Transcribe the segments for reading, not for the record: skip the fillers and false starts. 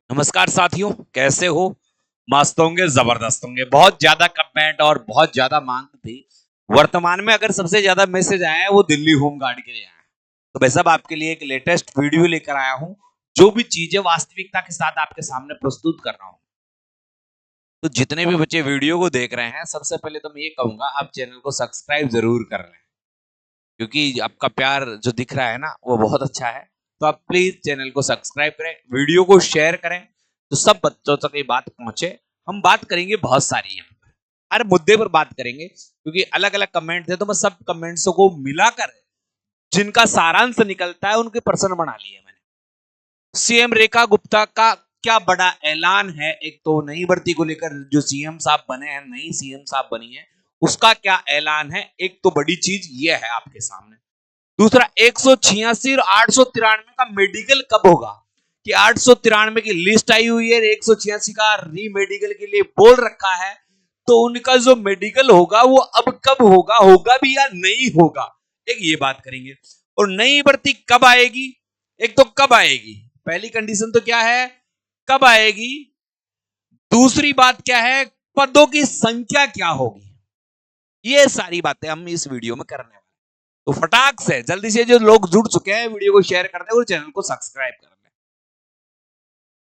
नमस्कार साथियों, कैसे हो? मस्त होंगे, जबरदस्त होंगे। बहुत ज्यादा कमेंट और बहुत ज्यादा मांग थी। वर्तमान में अगर सबसे ज्यादा मैसेज आया है वो दिल्ली होम गार्ड के लिए आया है। तो भाई साहब आपके लिए एक लेटेस्ट वीडियो लेकर आया हूं, जो भी चीजें वास्तविकता के साथ आपके सामने प्रस्तुत कर रहा हूं। तो जितने भी बच्चे वीडियो को देख रहे हैं, सबसे पहले तो मैं ये कहूंगा आप चैनल को सब्सक्राइब जरूर कर लें, क्योंकि आपका प्यार जो दिख रहा है ना वो बहुत अच्छा है। तो आप प्लीज चैनल को सब्सक्राइब करें, वीडियो को शेयर करें, तो सब बच्चों तक ये बात पहुंचे। हम बात करेंगे बहुत सारी, हर मुद्दे पर बात करेंगे, क्योंकि अलग अलग कमेंट थे तो मैं सब कमेंट्स को मिलाकर जिनका सारांश निकलता है उनके प्रश्न बना लिए मैंने। सीएम रेखा गुप्ता का क्या बड़ा ऐलान है। एक तो नई भर्ती को लेकर जो सीएम साहब बने हैं, नई सीएम साहब बनी है, उसका क्या ऐलान है। एक तो बड़ी चीज ये है आपके सामने। दूसरा 186 और 893 का मेडिकल कब होगा, कि 893 की लिस्ट आई हुई है, 186 का री मेडिकल के लिए बोल रखा है। तो उनका जो मेडिकल होगा वो अब कब होगा, होगा भी या नहीं होगा, एक ये बात करेंगे। और नई भर्ती कब आएगी, एक तो कब आएगी, पहली कंडीशन तो क्या है, कब आएगी। दूसरी बात क्या है, पदों की संख्या क्या होगी। ये सारी बातें हम इस वीडियो में करने वाले। तो फटाक से जल्दी से जो लोग जुड़ चुके हैं वीडियो को शेयर कर दें और चैनल को सब्सक्राइब कर लें।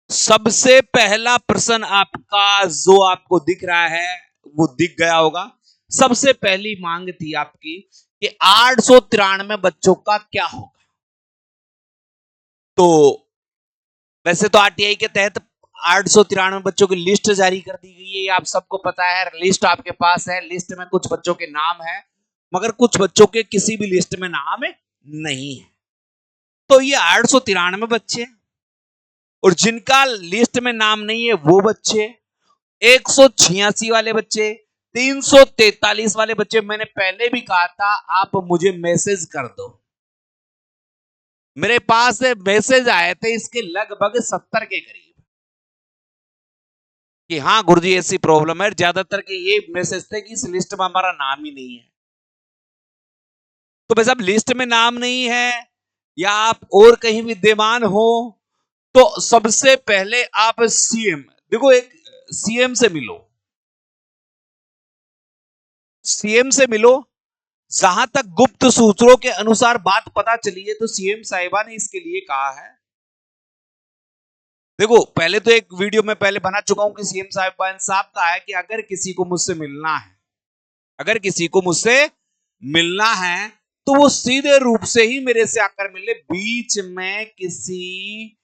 सबसे पहला प्रश्न आपका जो आपको दिख रहा है वो दिख गया होगा। सबसे पहली मांग थी आपकी कि 893 बच्चों का क्या होगा। तो वैसे तो आरटीआई के तहत 893 बच्चों की लिस्ट जारी कर दी गई है, ये आप सबको पता है। लिस्ट आपके पास है, लिस्ट में कुछ बच्चों के नाम है, मगर कुछ बच्चों के किसी भी लिस्ट में नाम नहीं है। तो ये 893 बच्चे, और जिनका लिस्ट में नाम नहीं है वो बच्चे, 186 वाले बच्चे, 343 वाले बच्चे। मैंने पहले भी कहा था आप मुझे मैसेज कर दो। मेरे पास मैसेज आए थे इसके लगभग 70 के करीब, कि हाँ गुरुजी ऐसी प्रॉब्लम है। ज्यादातर के ये मैसेज थे कि इस लिस्ट में हमारा नाम ही नहीं है। तो भाई साहब लिस्ट में नाम नहीं है या आप और कहीं विद्यमान हो, तो सबसे पहले आप सीएम, देखो एक सीएम से मिलो, सीएम से मिलो। जहां तक गुप्त सूत्रों के अनुसार बात पता चली है, तो सीएम साहिबा ने इसके लिए कहा है। देखो पहले तो एक वीडियो में पहले बना चुका हूं कि सीएम साहिबा ने साहब कहा है कि अगर किसी को मुझसे मिलना है, अगर किसी को मुझसे मिलना है तो वो सीधे रूप से ही मेरे से आकर मिले, बीच में किसी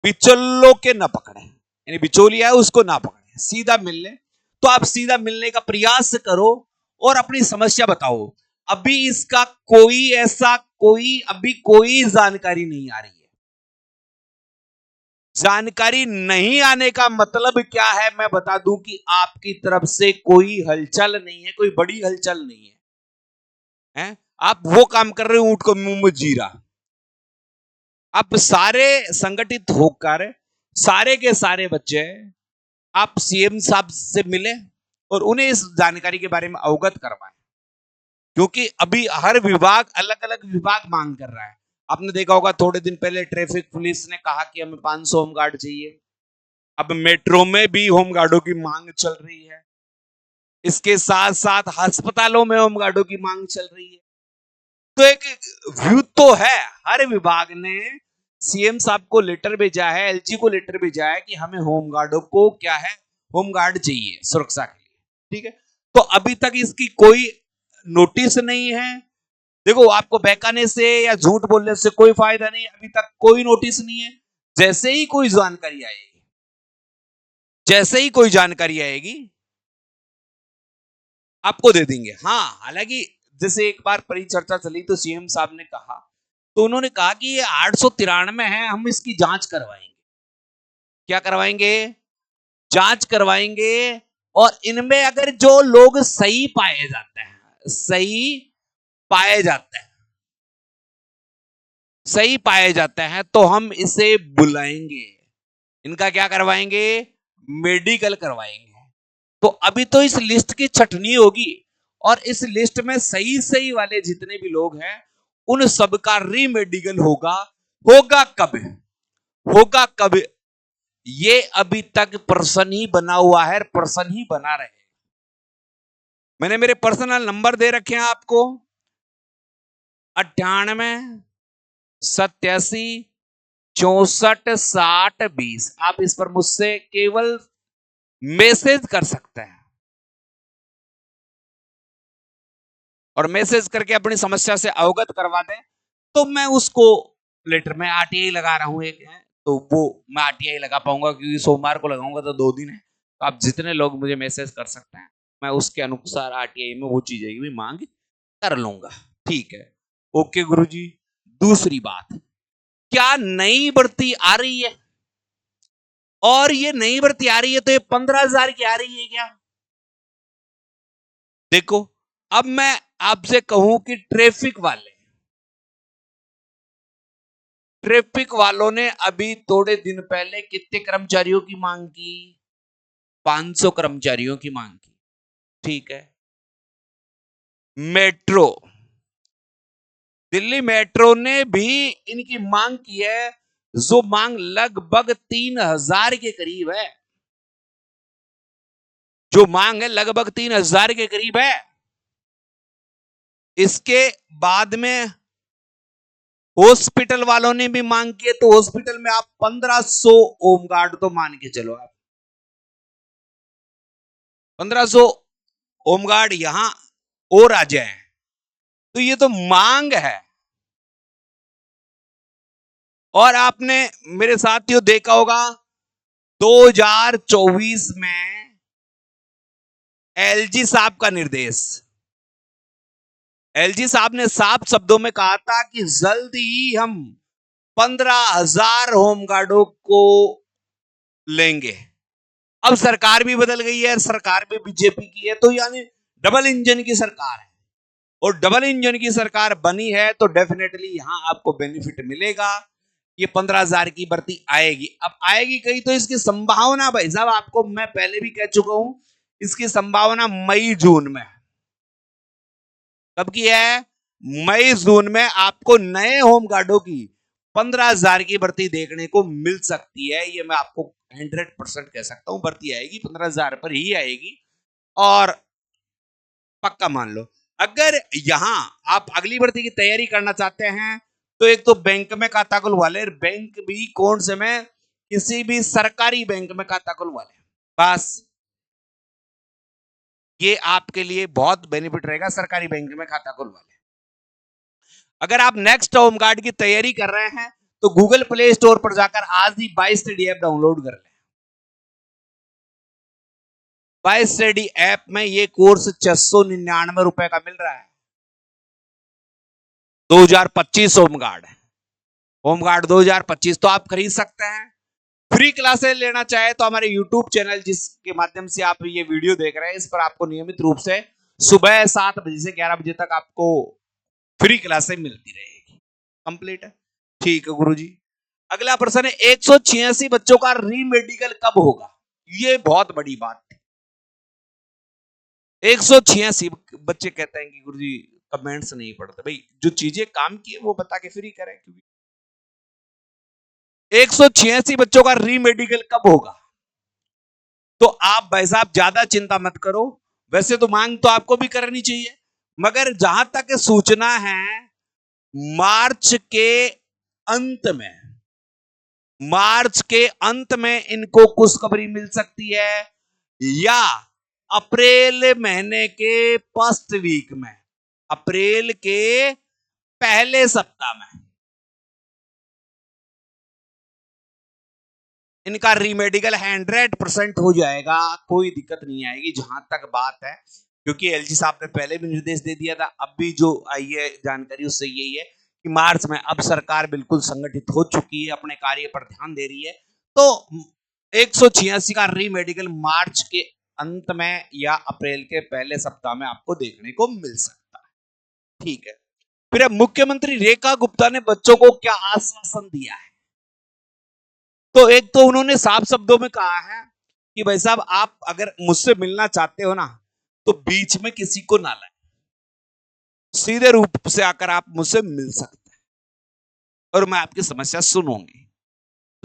बिचौलों के ना पकड़े, यानी बिचौलिया है उसको ना पकड़े, सीधा मिल ले। तो आप सीधा मिलने का प्रयास करो और अपनी समस्या बताओ। अभी इसका कोई ऐसा कोई अभी कोई जानकारी नहीं आ रही है। जानकारी नहीं आने का मतलब क्या है, मैं बता दूं कि आपकी तरफ से कोई हलचल नहीं है, कोई बड़ी हलचल नहीं है, हैं? आप वो काम कर रहे हो ऊंट को मुंह में जीरा। आप सारे संगठित होकर सारे के सारे बच्चे आप सीएम साहब से मिले और उन्हें इस जानकारी के बारे में अवगत करवाएं, क्योंकि अभी हर विभाग अलग अलग विभाग मांग कर रहा है। आपने देखा होगा थोड़े दिन पहले ट्रैफिक पुलिस ने कहा कि हमें 500 होमगार्ड चाहिए। अब मेट्रो में भी होमगार्डों की मांग चल रही है, इसके साथ साथ अस्पतालों में होमगार्डों की मांग चल रही है। तो एक व्यू तो है, हर विभाग ने सीएम साहब को लेटर भेजा है, एलजी को लेटर भेजा है कि हमें होमगार्डों को क्या है, होमगार्ड चाहिए सुरक्षा के लिए। ठीक है, तो अभी तक इसकी कोई नोटिस नहीं है। देखो आपको बहकाने से या झूठ बोलने से कोई फायदा नहीं, अभी तक कोई नोटिस नहीं है। जैसे ही कोई जानकारी आएगी, जैसे ही कोई जानकारी आएगी आपको दे देंगे। हाँ, हालांकि जैसे एक बार परिचर्चा चली तो सीएम साहब ने कहा, तो उन्होंने कहा कि ये 893 है, हम इसकी जांच करवाएंगे। क्या करवाएंगे, जांच करवाएंगे। और इनमें अगर जो लोग सही पाए जाते हैं, सही पाए जाते हैं, सही पाए जाते हैं, तो हम इसे बुलाएंगे, इनका क्या करवाएंगे, मेडिकल करवाएंगे। तो अभी तो इस लिस्ट की छटनी होगी, और इस लिस्ट में सही सही वाले जितने भी लोग हैं उन सबका री मेडिकल होगा। होगा कब, होगा कब? ये अभी तक प्रश्न ही बना हुआ है, प्रश्न ही बना रहे। मैंने मेरे पर्सनल नंबर दे रखे हैं आपको, 98 87 64 60 20। आप इस पर मुझसे केवल मैसेज कर सकते हैं और मैसेज करके अपनी समस्या से अवगत करवा दें, तो मैं उसको लेटर में आरटीआई लगा रहा हूं एक है, तो वो मैं आरटीआई लगा पाऊंगा, क्योंकि सोमवार को लगाऊंगा तो 2 दिन है। तो आप जितने लोग मुझे मैसेज कर सकते हैं, मैं उसके अनुसार आरटीआई में वो चीजें भी मांग कर लूंगा। ठीक है, ओके गुरुजी। दूसरी बात, क्या नई भर्ती आ रही है? और ये नई भर्ती आ रही है तो ये 15,000 की आ रही है क्या? देखो, अब मैं आपसे कहूं कि ट्रैफिक वालों ने अभी थोड़े दिन पहले कितने कर्मचारियों की मांग की? 500 कर्मचारियों की मांग की। ठीक है, मेट्रो, दिल्ली मेट्रो ने भी इनकी मांग की है, जो मांग लगभग 3,000 के करीब है। जो मांग है लगभग 3,000 के करीब है। इसके बाद में हॉस्पिटल वालों ने भी मांग की है, तो हॉस्पिटल में आप 1,500 होमगार्ड तो मान के चलो, आप 1,500 होमगार्ड यहां और आ जाए, तो ये तो मांग है। और आपने मेरे साथियों देखा होगा 2024 में एलजी साहब का निर्देश, एलजी साहब ने साफ शब्दों में कहा था कि जल्द ही हम 15,000 होमगार्डों को लेंगे। अब सरकार भी बदल गई है, सरकार भी बीजेपी की है, तो यानी डबल इंजन की सरकार है, और डबल इंजन की सरकार बनी है तो डेफिनेटली यहां आपको बेनिफिट मिलेगा। ये 15,000 की भर्ती आएगी। अब आएगी कहीं, तो इसकी संभावना भाई साहब आपको मैं पहले भी कह चुका हूं, इसकी संभावना मई जून में। कब की है? मई जून में आपको नए होमगार्डों की 15,000 की भर्ती देखने को मिल सकती है। ये मैं आपको 100% कह सकता हूं, भर्ती आएगी 15,000 पर ही आएगी। और पक्का मान लो, अगर यहां आप अगली भर्ती की तैयारी करना चाहते हैं, तो एक तो बैंक में खाता खुलवा ले, बैंक भी कौन से में? किसी भी सरकारी बैंक में खाता खुलवा ले, बस ये आपके लिए बहुत बेनिफिट रहेगा, सरकारी बैंक में खाता खुलवा ले। अगर आप नेक्स्ट होमगार्ड की तैयारी कर रहे हैं, तो गूगल प्ले स्टोर पर जाकर आज ही बाय स्टडी ऐप डाउनलोड कर लें। बाय स्टडी ऐप में ये कोर्स 699 रुपए का मिल रहा है। 2025 होमगार्ड, होमगार्ड 2025 तो आप खरीद सकते हैं। फ्री क्लासेस लेना चाहे तो हमारे YouTube चैनल जिसके माध्यम से आप ये वीडियो देख रहे हैं, इस पर आपको नियमित रूप से सुबह 7 बजे से 11 बजे तक आपको फ्री क्लासेस मिलती रहेगी। कंप्लीट है, ठीक है गुरुजी। अगला प्रश्न है, 186 बच्चों का रीमेडिकल कब होगा? ये बहुत बड़ी बात है। 186 बच्चे कहते हैं कि गुरुजी कमेंट्स नहीं पढ़ते। भाई जो चीजें काम की है वो बता के फ्री करें, क्योंकि 186 बच्चों का रीमेडिकल कब होगा? तो आप भाई साहब ज्यादा चिंता मत करो, वैसे तो मांग तो आपको भी करनी चाहिए, मगर जहां तक सूचना है, मार्च के अंत में, मार्च के अंत में इनको खुशखबरी मिल सकती है, या अप्रैल महीने के फर्स्ट वीक में, अप्रैल के पहले सप्ताह में इनका रीमेडिकल 100% हो जाएगा, कोई दिक्कत नहीं आएगी जहां तक बात है। क्योंकि एलजी साहब ने पहले भी निर्देश दे दिया था, अब भी जो आई है जानकारी उससे यही है कि मार्च में अब सरकार बिल्कुल संगठित हो चुकी है, अपने कार्य पर ध्यान दे रही है, तो 186 का रीमेडिकल मार्च के अंत में या अप्रैल के पहले सप्ताह में आपको देखने को मिल सकता है। ठीक है, फिर अब मुख्यमंत्री रेखा गुप्ता ने बच्चों को क्या आश्वासन दिया है? तो एक तो उन्होंने साफ शब्दों में कहा है कि भाई साहब आप अगर मुझसे मिलना चाहते हो ना, तो बीच में किसी को ना लाए, सीधे रूप से आकर आप मुझसे मिल सकते हैं और मैं आपकी समस्या सुनूंगी।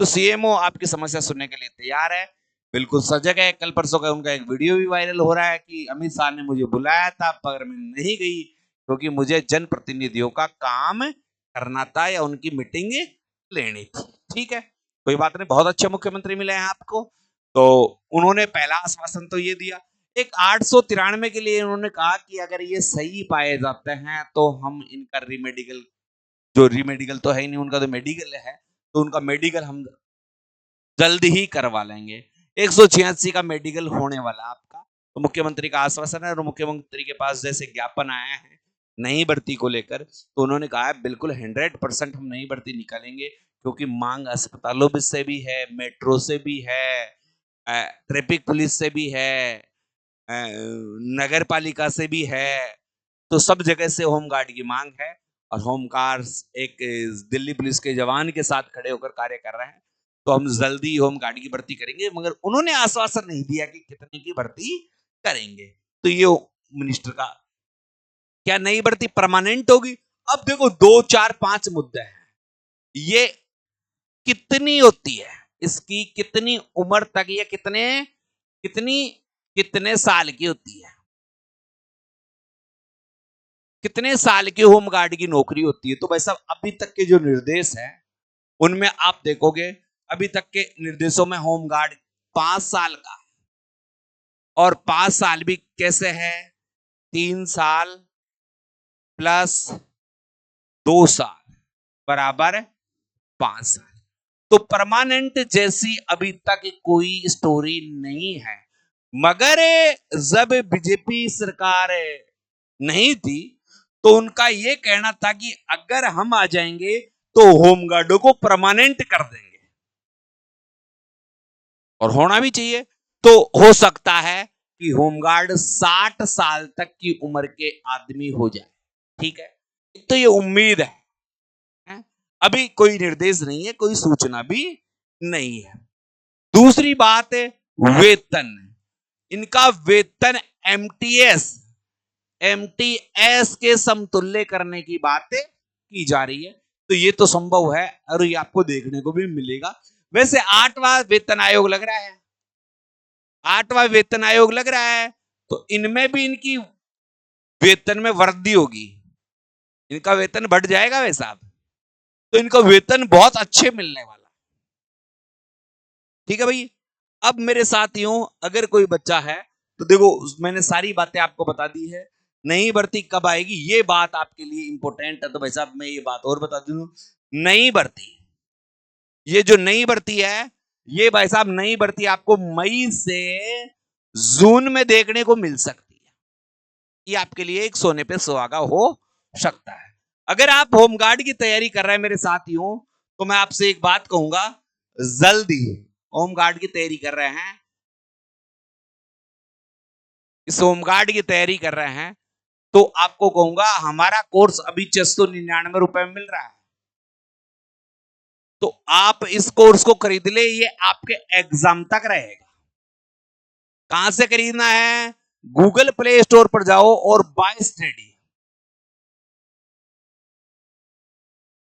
तो सीएमओ आपकी समस्या सुनने के लिए तैयार है, बिल्कुल सजग है। कल परसों का उनका एक वीडियो भी वायरल हो रहा है कि अमित शाह ने मुझे बुलाया था पर मैं नहीं गई क्योंकि मुझे जनप्रतिनिधियों का काम करना था या उनकी मीटिंग लेनी थी। ठीक है, कोई बात नहीं, बहुत अच्छे मुख्यमंत्री मिले हैं आपको। तो उन्होंने पहला आश्वासन तो ये दिया। एक 893 के लिए उन्होंने कहा कि अगर ये सही पाए जाते हैं तो हम इनका रीमेडिकल, जो रीमेडिकल तो है ही नहीं, उनका तो मेडिकल है, तो उनका मेडिकल हम जल्द ही करवा लेंगे। 186 का मेडिकल होने वाला आपका। तो मुख्यमंत्री का आश्वासन है और मुख्यमंत्री के पास जैसे ज्ञापन आया है नई भर्ती को लेकर, तो उन्होंने कहा है बिल्कुल 100% हम नई भर्ती निकालेंगे क्योंकि मांग अस्पतालों से भी है, मेट्रो से भी है, ट्रैफिक पुलिस से भी है, नगर पालिका से भी है, तो सब जगह से होमगार्ड की मांग है। और होमगार्ड एक दिल्ली पुलिस के जवान के साथ खड़े होकर कार्य कर रहे हैं, तो हम जल्दी होमगार्ड की भर्ती करेंगे, मगर उन्होंने आश्वासन नहीं दिया कि कितने की भर्ती करेंगे। तो ये मिनिस्टर का क्या नई भर्ती परमानेंट होगी? अब देखो 2 4 5 मुद्दे हैं, ये कितनी होती है, इसकी कितनी उम्र तक, ये कितने कितनी कितने साल की होती है, कितने साल की होमगार्ड की नौकरी होती है। तो भाई साहब अभी तक के जो निर्देश हैं उनमें आप देखोगे, अभी तक के निर्देशों में होमगार्ड 5 साल का, और 5 साल भी कैसे है, 3 साल प्लस 2 साल बराबर 5 साल। तो परमानेंट जैसी अभी तक कोई स्टोरी नहीं है। मगर जब बीजेपी सरकार नहीं थी तो उनका यह कहना था कि अगर हम आ जाएंगे तो होमगार्डों को परमानेंट कर देंगे, और होना भी चाहिए। तो हो सकता है कि होमगार्ड 60 साल तक की उम्र के आदमी हो जाए। ठीक है, तो ये उम्मीद है, अभी कोई निर्देश नहीं है, कोई सूचना भी नहीं है। दूसरी बात है वेतन, इनका वेतन एमटीएस के समतुल्य करने की बात की जा रही है। तो ये तो संभव है और ये आपको देखने को भी मिलेगा। वैसे 8वां वेतन आयोग लग रहा है, 8वां वेतन आयोग लग रहा है, तो इनमें भी इनकी वेतन में वृद्धि होगी, इनका वेतन बढ़ जाएगा वैसा। तो इनका वेतन बहुत अच्छे मिलने वाला। ठीक है भाई। अब मेरे साथियों अगर कोई बच्चा है तो देखो मैंने सारी बातें आपको बता दी है। नई भर्ती कब आएगी ये बात आपके लिए इंपॉर्टेंट है, तो भाई साहब मैं ये बात और बता दूं, नई भर्ती, ये जो नई भर्ती है, ये भाई साहब नई भर्ती आपको मई से जून में देखने को मिल सकती है। ये आपके लिए एक सोने पे सुहागा हो सकता है। अगर आप होमगार्ड की तैयारी कर रहे हैं मेरे साथियों, तो मैं आपसे एक बात कहूंगा, जल्दी होमगार्ड की तैयारी कर रहे हैं, इस होमगार्ड की तैयारी कर रहे हैं, तो आपको कहूंगा हमारा कोर्स अभी 699 रुपए में मिल रहा है। तो आप इस कोर्स को खरीद ले, ये आपके एग्जाम तक रहेगा। कहां से खरीदना है? गूगल प्ले स्टोर पर जाओ और bye study,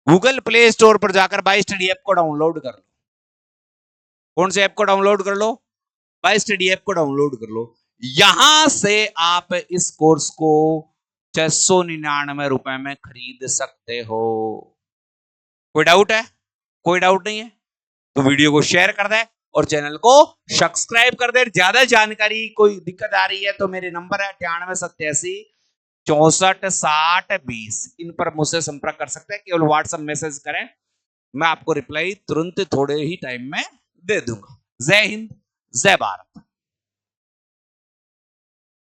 Google play store पर जाकर बाय स्टडी ऐप को डाउनलोड कर लो। कौन से ऐप को डाउनलोड कर लो? बाय स्टडी ऐप को डाउनलोड कर लो। यहां से आप इस कोर्स को 699 रुपए में खरीद सकते हो। कोई डाउट है? कोई डाउट नहीं है तो वीडियो को शेयर कर दे और चैनल को सब्सक्राइब कर दे। ज्यादा जानकारी कोई दिक्कत आ रही है तो मेरे नंबर है 9887 64 60 20, इन पर मुझसे संपर्क कर सकते हैं। केवल व्हाट्सएप मैसेज करें, मैं आपको रिप्लाई तुरंत थोड़े ही टाइम में दे दूंगा। जय हिंद, जय भारत।